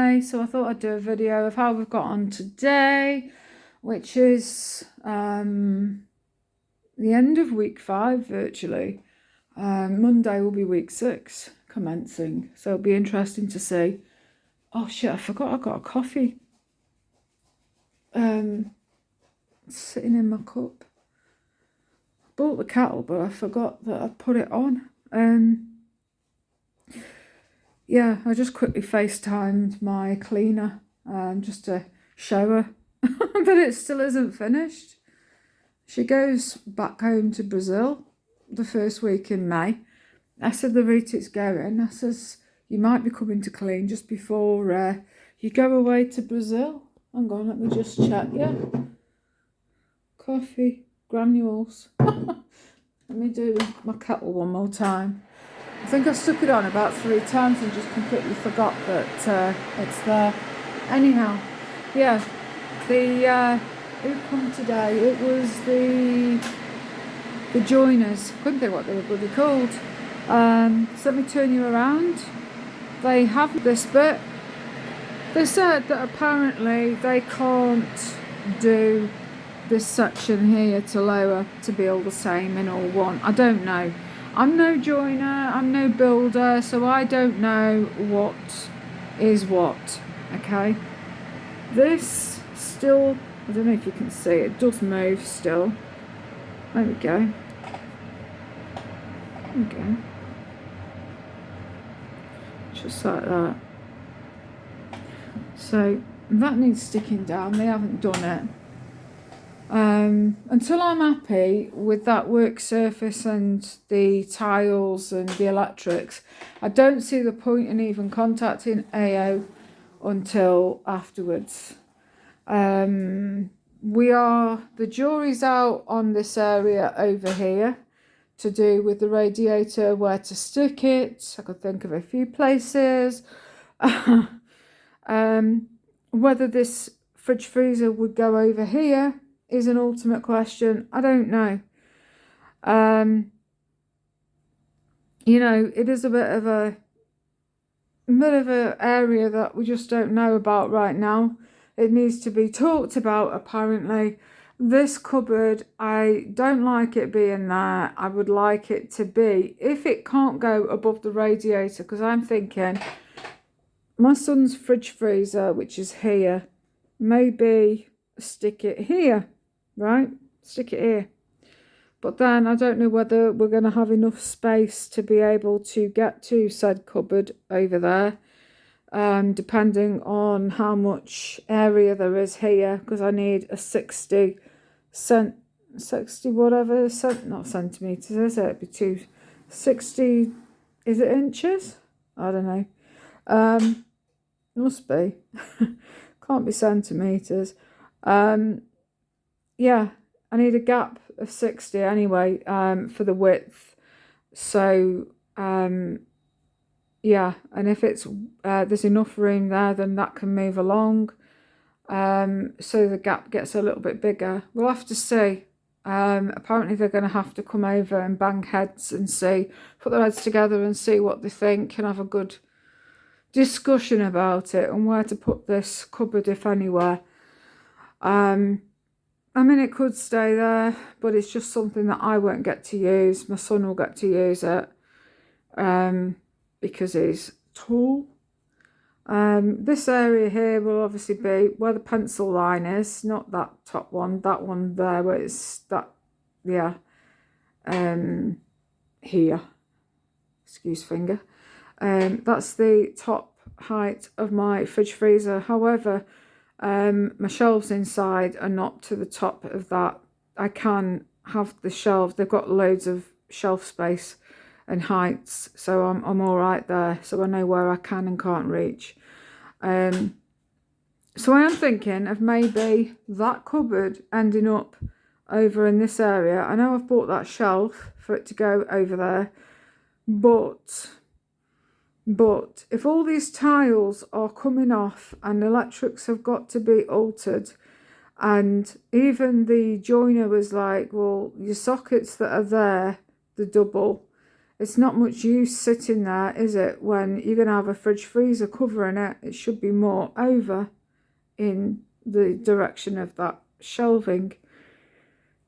Monday, so I thought I'd do a video of how we've got on today, which is the end of week 5 virtually. Monday will be week 6 commencing, so it'll be interesting to see. Oh shit, I forgot I got a coffee sitting in my cup. I bought the kettle, but I forgot that I'd put it on. Yeah, I just quickly FaceTimed my cleaner just to show her, but it still isn't finished. She goes back home to Brazil the first week in May. I said, the route it's going, I says, you might be coming to clean just before you go away to Brazil. Hang on, let me just check. Yeah, coffee granules. Let me do my kettle one more time. I think I stuck it on about 3 times and just completely forgot that it's there. Anyhow, yeah, who come today? It was the joiners. Couldn't think what they were bloody called. So let me turn you around. They have this bit. They said that apparently they can't do this section here to lower to be all the same in all one. I don't know. I'm no joiner, I'm no builder, so I don't know what is what, okay? This still, I don't know if you can see, it does move still. There we go. Okay. Just like that. So that needs sticking down, they haven't done it. Until I'm happy with that work surface and the tiles and the electrics, I don't see the point in even contacting AO until afterwards. The jury's out on this area over here to do with the radiator, where to stick it. I could think of a few places. Whether this fridge freezer would go over here is an ultimate question. I don't know. You know, it is a bit of a area that we just don't know about right now. It needs to be talked about, apparently. This cupboard, I don't like it being there. I would like it to be, if it can't go above the radiator, because I'm thinking my son's fridge freezer, which is here, maybe stick it here. Right, stick it here. But then I don't know whether we're going to have enough space to be able to get to said cupboard over there, depending on how much area there is here, because I need a 60 whatever, not centimetres, is it? It'd be 60, is it inches? I don't know. Must be. Can't be centimetres. Yeah, I need a gap of 60 anyway, for the width. So, yeah, and if it's there's enough room there, then that can move along. So the gap gets a little bit bigger. We'll have to see. Apparently they're going to have to come over and bang heads and put their heads together and see what they think and have a good discussion about it and where to put this cupboard, if anywhere. I mean, it could stay there, but it's just something that I won't get to use. My son will get to use it because he's tall. This area here will obviously be where the pencil line is, not that top one, that one there where it's that, yeah, here, excuse finger. That's the top height of my fridge freezer. However, my shelves inside are not to the top of that. I can have the shelves, they've got loads of shelf space and heights, so I'm all right there, so I know where I can and can't reach. So I am thinking of maybe that cupboard ending up over in this area. I know I've bought that shelf for it to go over there, but if all these tiles are coming off and electrics have got to be altered, and even the joiner was like, well, your sockets that are there, the double, it's not much use sitting there, is it, when you're going to have a fridge freezer covering it? It should be more over in the direction of that shelving.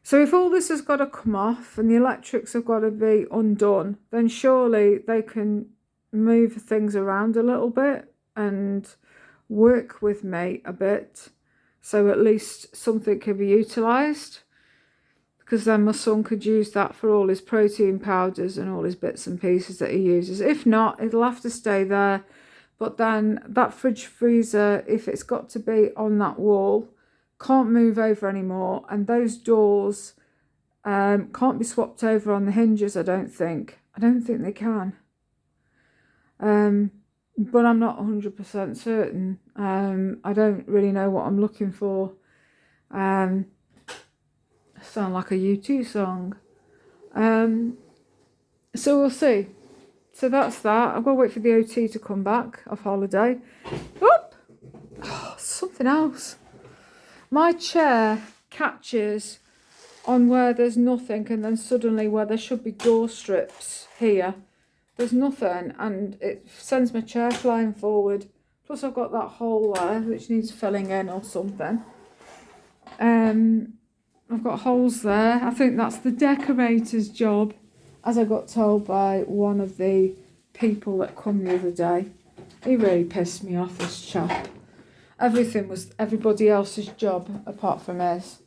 So if all this has got to come off and the electrics have got to be undone, then surely they can move things around a little bit and work with me a bit, so at least something can be utilised, because then my son could use that for all his protein powders and all his bits and pieces that he uses. If not, it'll have to stay there. But then that fridge freezer, if it's got to be on that wall, can't move over anymore, and those doors can't be swapped over on the hinges. I don't think they can, but I'm not 100% certain. I don't really know what I'm looking for. Sound like a U2 song. So we'll see. So that's that. I've got to wait for the OT to come back off holiday. Oop! Oh, something else. My chair catches on where there's nothing, and then suddenly where there should be door strips here, there's nothing, and it sends my chair flying forward. Plus I've got that hole there which needs filling in or something. I've got holes there. I think that's the decorator's job, as I got told by one of the people that come the other day. He really pissed me off, this chap. Everything was everybody else's job apart from his.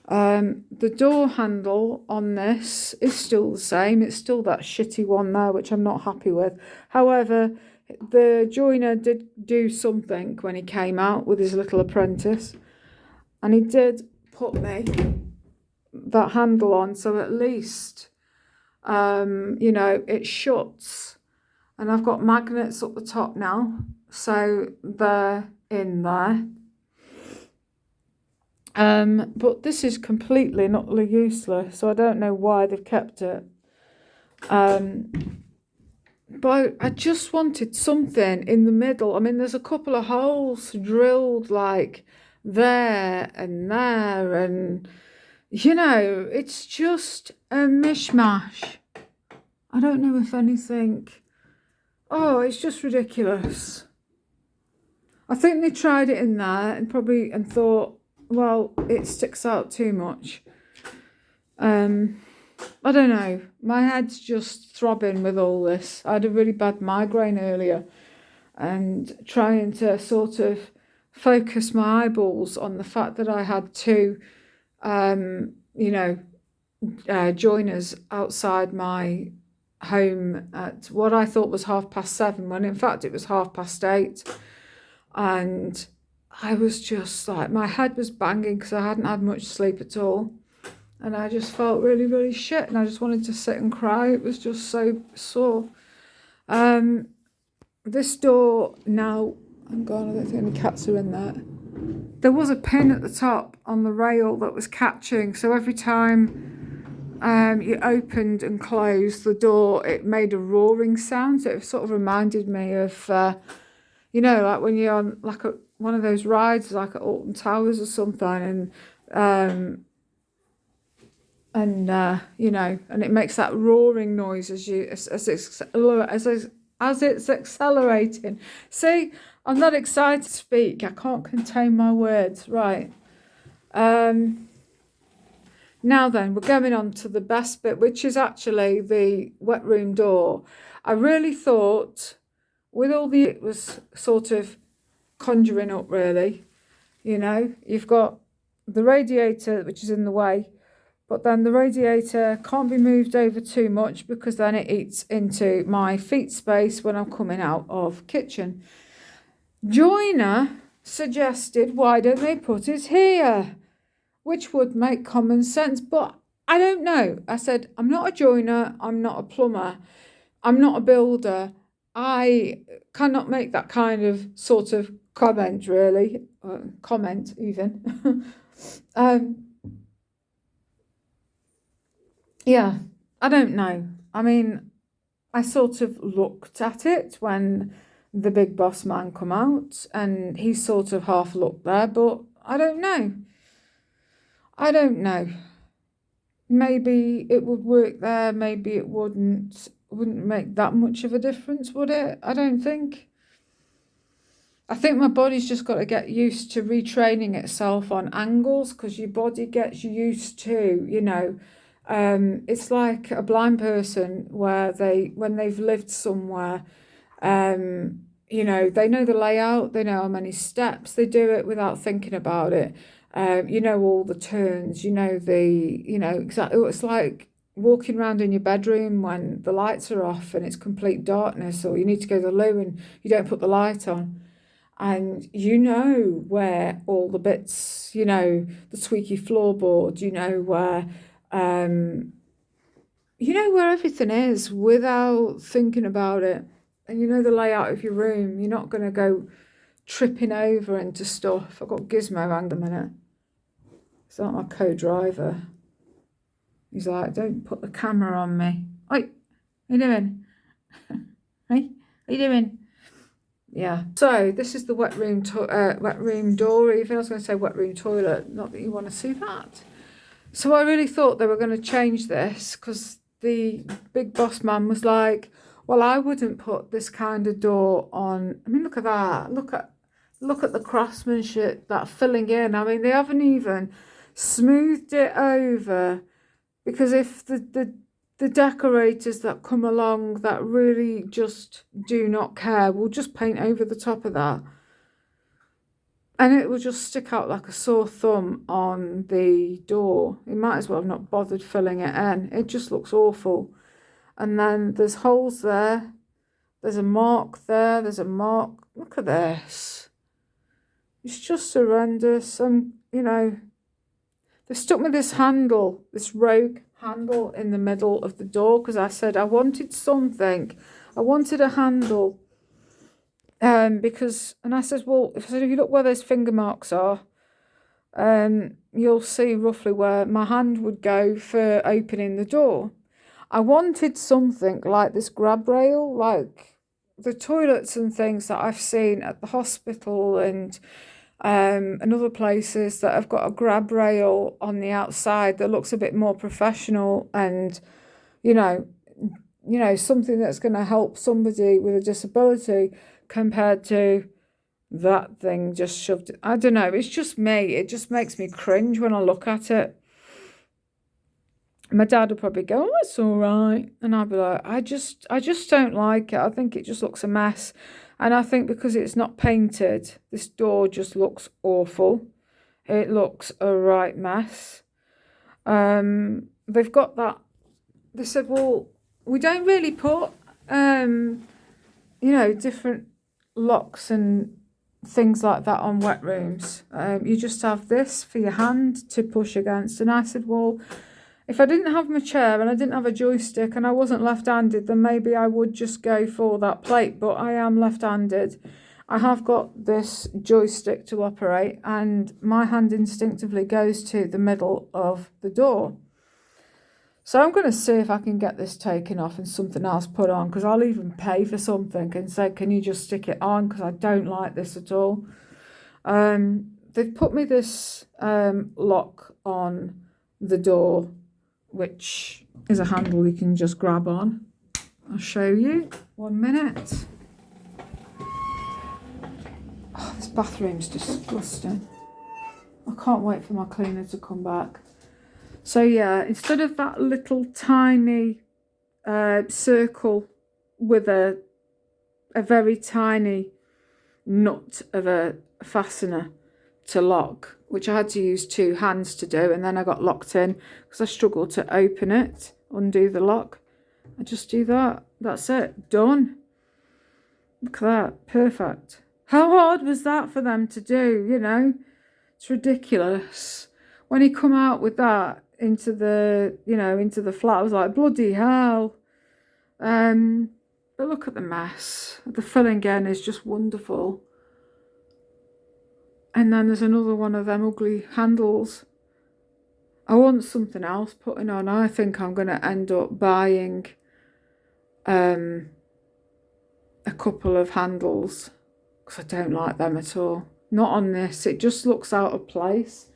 The door handle on this is still the same. It's still that shitty one there, which I'm not happy with. However, the joiner did do something when he came out with his little apprentice, and he did put me that handle on, so at least you know, it shuts, and I've got magnets up the top now, so they're in there. But this is completely and utterly useless, so I don't know why they've kept it. But I just wanted something in the middle. I mean, there's a couple of holes drilled like there, and you know, it's just a mishmash. I don't know if anything. Oh, it's just ridiculous. I think they tried it in there and thought, well, it sticks out too much. I don't know. My head's just throbbing with all this. I had a really bad migraine earlier, and trying to sort of focus my eyeballs on the fact that I had two, you know, joiners outside my home at what I thought was 7:30, when in fact it was 8:30. And I was just like, my head was banging because I hadn't had much sleep at all. And I just felt really, really shit. And I just wanted to sit and cry. It was just so sore. This door now, I'm gone, I don't think any cats are in there. There was a pin at the top on the rail that was catching. So every time you opened and closed the door, it made a roaring sound. So it sort of reminded me of, you know, like when you're on like one of those rides, like at Alton Towers or something, and you know, and it makes that roaring noise as it's accelerating. See, I'm not excited to speak. I can't contain my words. Right. Now then, we're going on to the best bit, which is actually the wet room door. I really thought, with all it was sort of conjuring up, really, you know, you've got the radiator, which is in the way, but then the radiator can't be moved over too much because then it eats into my feet space when I'm coming out of kitchen. Joiner suggested, why don't they put it here? Which would make common sense, but I don't know. I said, I'm not a joiner, I'm not a plumber, I'm not a builder. I cannot make that kind of sort of comment, really. Comment, even. Yeah, I don't know. I mean, I sort of looked at it when the big boss man come out, and he sort of half looked there, but I don't know. maybe it would work there, maybe it wouldn't. Wouldn't make that much of a difference, would it? I don't think. I think my body's just got to get used to retraining itself on angles, because your body gets used to, it's like a blind person where when they've lived somewhere, they know the layout, they know how many steps, they do it without thinking about it. All the turns, exactly. It's like walking around in your bedroom when the lights are off and it's complete darkness, or you need to go to the loo and you don't put the light on. And where all the bits, the squeaky floorboard, where everything is without thinking about it. And the layout of your room. You're not going to go tripping over into stuff. I've got Gizmo hang a minute. It's not my co-driver. He's like, don't put the camera on me. Oi, how you doing? Hey, how you doing? Yeah. So this is the wet room door. Even I was going to say wet room toilet. Not that you want to see that. So I really thought they were going to change this, because the big boss man was like, well, I wouldn't put this kind of door on. I mean, look at that. Look at the craftsmanship, that filling in. I mean, they haven't even smoothed it over, because if the decorators that come along that really just do not care will just paint over the top of that, and it will just stick out like a sore thumb on the door. You might as well have not bothered filling it in. It just looks awful. And then there's holes there. There's a mark there. There's a mark. Look at this. It's just horrendous. They stuck me this handle, this rogue handle in the middle of the door, because I said I wanted something. I wanted a handle. And I said, well, if you look where those finger marks are, you'll see roughly where my hand would go for opening the door. I wanted something like this grab rail, like the toilets and things that I've seen at the hospital and other places that have got a grab rail on the outside that looks a bit more professional, and something that's going to help somebody with a disability, compared to that thing just shoved. I don't know, it's just me. It just makes me cringe when I look at it. My dad would probably go, oh, it's all right. And I'd be like, I just don't like it. I think it just looks a mess. And I think because it's not painted, this door just looks awful. It looks a right mess. They've got that. They said, well, we don't really put, different locks and things like that on wet rooms. You just have this for your hand to push against. And I said, well, if I didn't have my chair and I didn't have a joystick and I wasn't left-handed, then maybe I would just go for that plate. But I am left-handed. I have got this joystick to operate, and my hand instinctively goes to the middle of the door. So I'm going to see if I can get this taken off and something else put on, because I'll even pay for something and say, can you just stick it on, because I don't like this at all. They've put me this lock on the door, which is a handle you can just grab on. I'll show you. 1 minute. Oh, this bathroom's disgusting. I can't wait for my cleaner to come back. So yeah, instead of that little tiny circle with a very tiny nut of a fastener to lock, which I had to use 2 hands to do, and then I got locked in because I struggled to open it, undo the lock. I just do that. That's it. Done. Look at that. Perfect. How hard was that for them to do, It's ridiculous. When he come out with that into the flat, I was like, bloody hell. But look at the mess. The filling in is just wonderful. And then there's another one of them ugly handles. I want something else putting on. I think I'm going to end up buying a couple of handles, because I don't like them at all. Not on this. It just looks out of place.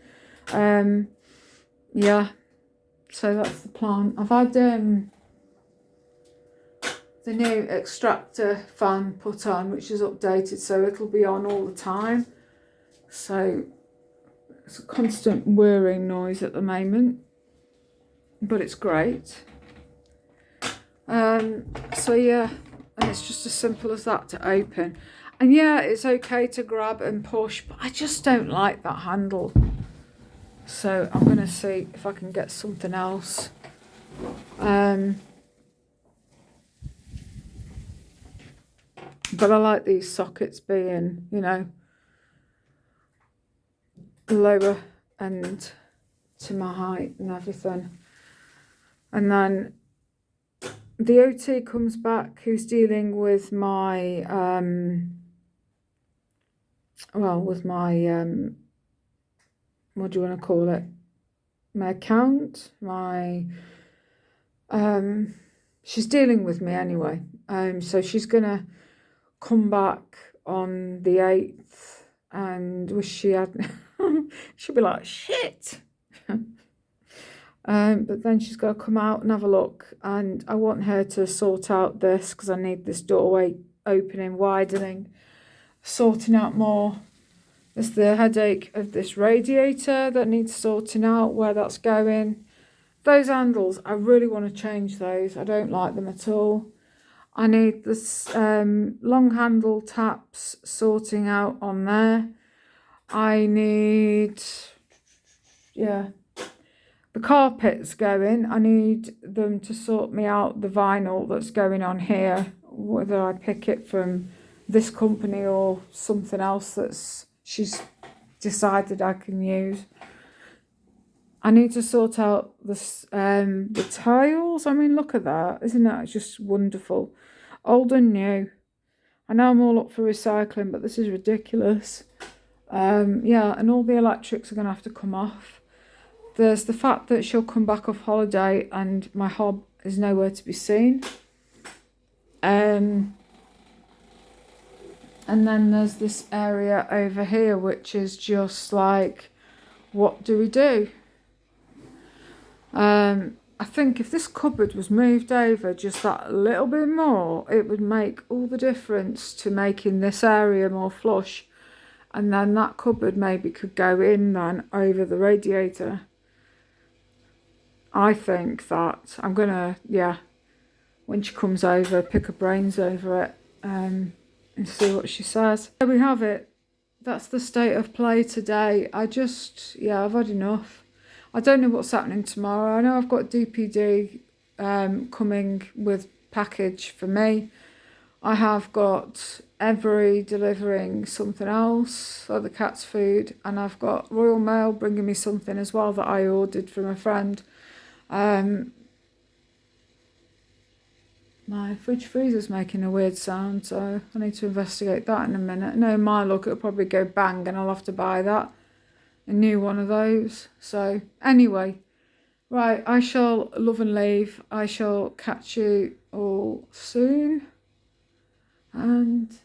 Yeah. So that's the plan. I've had the new extractor fan put on, which is updated, so it'll be on all the time. So it's a constant whirring noise at the moment, but it's great. So yeah, and it's just as simple as that to open. And yeah, it's okay to grab and push, but I just don't like that handle. So I'm going to see if I can get something else. But I like these sockets being, you know, lower and to my height and everything. And then the OT comes back, who's dealing with my, with my, what do you want to call it? My account, she's dealing with me anyway. So she's going to come back on the 8th and wish she hadn't. She'll be like, shit. But then she's got to come out and have a look, and I want her to sort out this because I need this doorway opening, widening, sorting out more. There's the headache of this radiator that needs sorting out, where that's going. Those handles, I really want to change those. I don't like them at all. I need this long handle taps sorting out on there. I need, the carpets going. I need them to sort me out the vinyl that's going on here, whether I pick it from this company or something else that's she's decided I can use. I need to sort out this, the tiles. I mean, look at that. Isn't that just wonderful? Old and new. I know I'm all up for recycling, but this is ridiculous. And all the electrics are going to have to come off. There's the fact that she'll come back off holiday and my hob is nowhere to be seen. And then there's this area over here, which is just like, what do we do? I think if this cupboard was moved over just that little bit more, it would make all the difference to making this area more flush. And then that cupboard maybe could go in then over the radiator. I think that I'm going to, when she comes over, pick her brains over it and see what she says. There we have it. That's the state of play today. I've had enough. I don't know what's happening tomorrow. I know I've got DPD coming with package for me. I have got Every delivering something else for the cat's food, and I've got Royal Mail bringing me something as well that I ordered from a friend. My fridge freezer's making a weird sound, so I need to investigate that in a minute. No, my luck, it'll probably go bang and I'll have to buy that. A new one of those. So, anyway. Right, I shall love and leave. I shall catch you all soon. And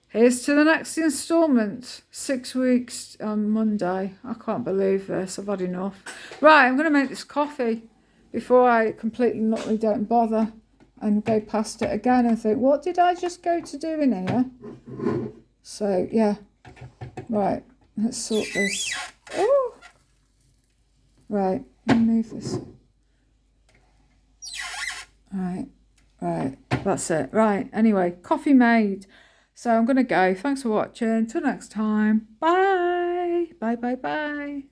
here's to the next instalment. 6 weeks on Monday. I can't believe this. I've had enough. Right, I'm going to make this coffee before I completely and utterly don't bother and go past it again and think, what did I just go to do in here? So, yeah. Right, let's sort this. Oh! Right, let me move this. Right, that's it. Right, anyway, coffee made. So I'm going to go. Thanks for watching. Till next time. Bye. Bye.